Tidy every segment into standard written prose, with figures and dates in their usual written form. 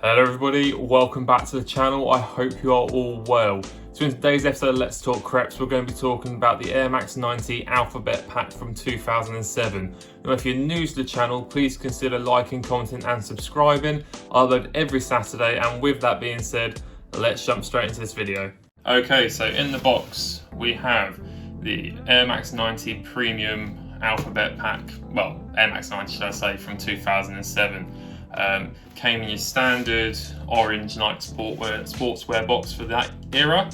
Hello everybody, welcome back to the channel. I hope you are all well. So in today's episode of Let's Talk Creps, we're going to be talking about the Air Max 90 Alphabet Pack from 2007. Now if you're new to the channel, please consider liking, commenting and subscribing. I upload every Saturday, and with that being said, let's jump straight into this video. Okay, so in the box we have the Air Max 90 Premium Alphabet Pack, well, Air Max 90 should I say, from 2007. Came in your standard orange Nike sportswear box for that era,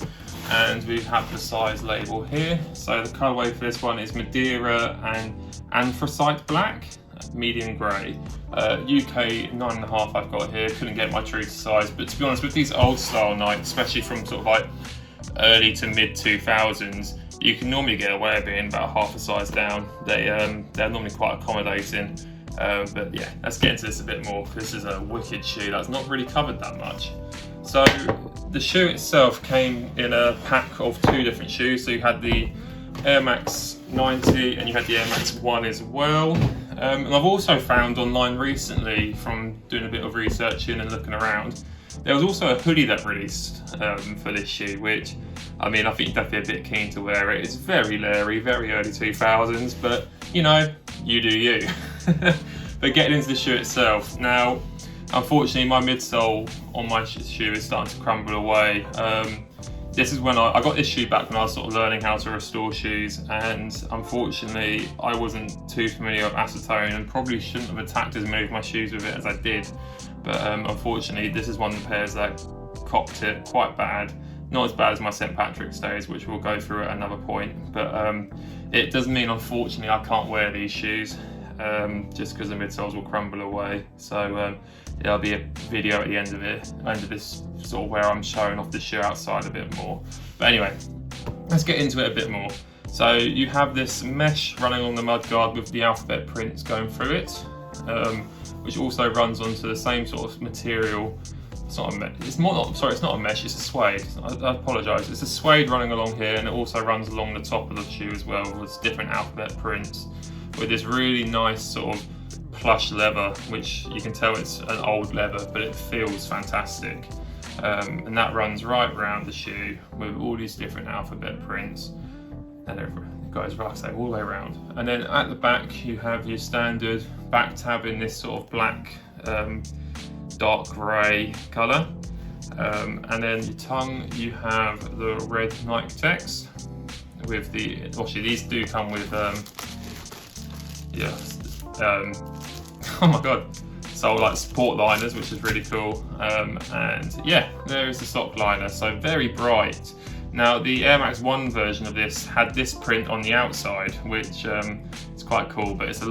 and we have the size label here. So the colourway for this one is Madeira and Anthracite Black, medium grey. UK 9.5 I've got here, couldn't get my true to size, but to be honest, with these old style Nikes, especially from sort of like early to mid 2000s, you can normally get away with being about half a size down. They're normally quite accommodating. But yeah, let's get into this a bit more. This is a wicked shoe that's not really covered that much. So the shoe itself came in a pack of two different shoes. So you had the Air Max 90 and you had the Air Max 1 as well. And I've also found online recently, from doing a bit of researching and looking around, there was also a hoodie that released for this shoe, which, I mean, I think you'd have to be a bit keen to wear it. It's very Larry, very early 2000s, but you know, you do you. But getting into the shoe itself, now unfortunately my midsole on my shoe is starting to crumble away. This is when I got this shoe back when I was sort of learning how to restore shoes, and unfortunately I wasn't too familiar with acetone and probably shouldn't have attacked as many of my shoes with it as I did. But unfortunately this is one of the pairs that copped it quite bad. Not as bad as my St. Patrick's days, which we'll go through at another point, but it does mean unfortunately I can't wear these shoes just because the midsoles will crumble away. So there'll be a video at the end of this sort of where I'm showing off the shoe outside a bit more. But anyway, let's get into it a bit more. So you have this mesh running on the mudguard with the alphabet prints going through it, which also runs onto the same sort of material. It's not a mesh. It's not a mesh. It's a suede. I apologise. It's a suede running along here, and it also runs along the top of the shoe as well with different alphabet prints, with this really nice sort of plush leather, which you can tell it's an old leather, but it feels fantastic. And that runs right around the shoe with all these different alphabet prints, and it goes right, so all the way around. And then at the back you have your standard back tab in this sort of black, dark grey colour, and then your tongue you have the red Nike text with the, actually these do come with oh my god, so like support liners, which is really cool, and yeah, there is the sock liner, so very bright. Now the Air Max 1 version of this had this print on the outside, which is quite cool, but it's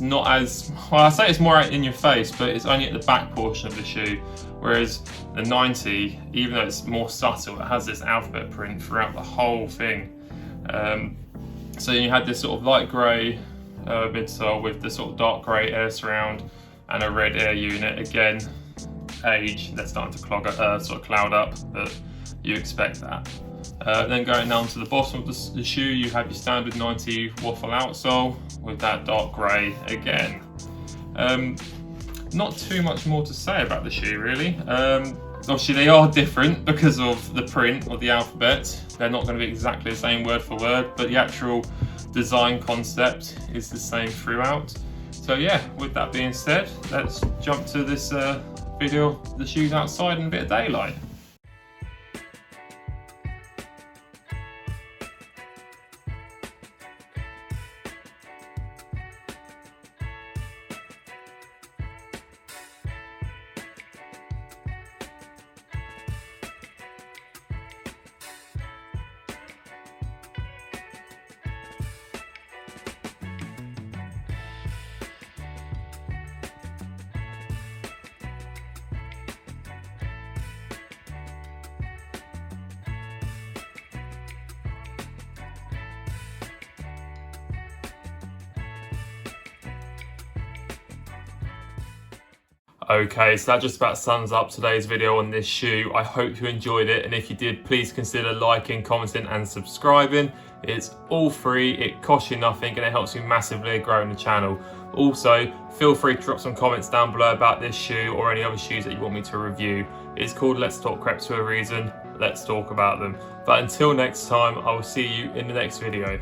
not as, well, I say it's more out in your face, but it's only at the back portion of the shoe, whereas the 90, even though it's more subtle, it has this alphabet print throughout the whole thing. So you had this sort of light grey midsole with the sort of dark grey air surround and a red air unit. Again, age, they're starting to sort of cloud up, but you expect that. Then going down to the bottom of the shoe, you have your standard 90 waffle outsole with that dark grey again. Not too much more to say about the shoe really. Obviously they are different because of the print of the alphabet. They're not going to be exactly the same word for word, but the actual design concept is the same throughout. So yeah, with that being said, let's jump to this video of the shoes outside in a bit of daylight. Okay, so that just about sums up today's video on this shoe. I hope you enjoyed it, and if you did, please consider liking, commenting and subscribing. It's all free, it costs you nothing, and it helps me massively growing the channel. Also, feel free to drop some comments down below about this shoe or any other shoes that you want me to review. It's called Let's Talk Creps for a reason. Let's talk about them. But until next time, I will see you in the next video.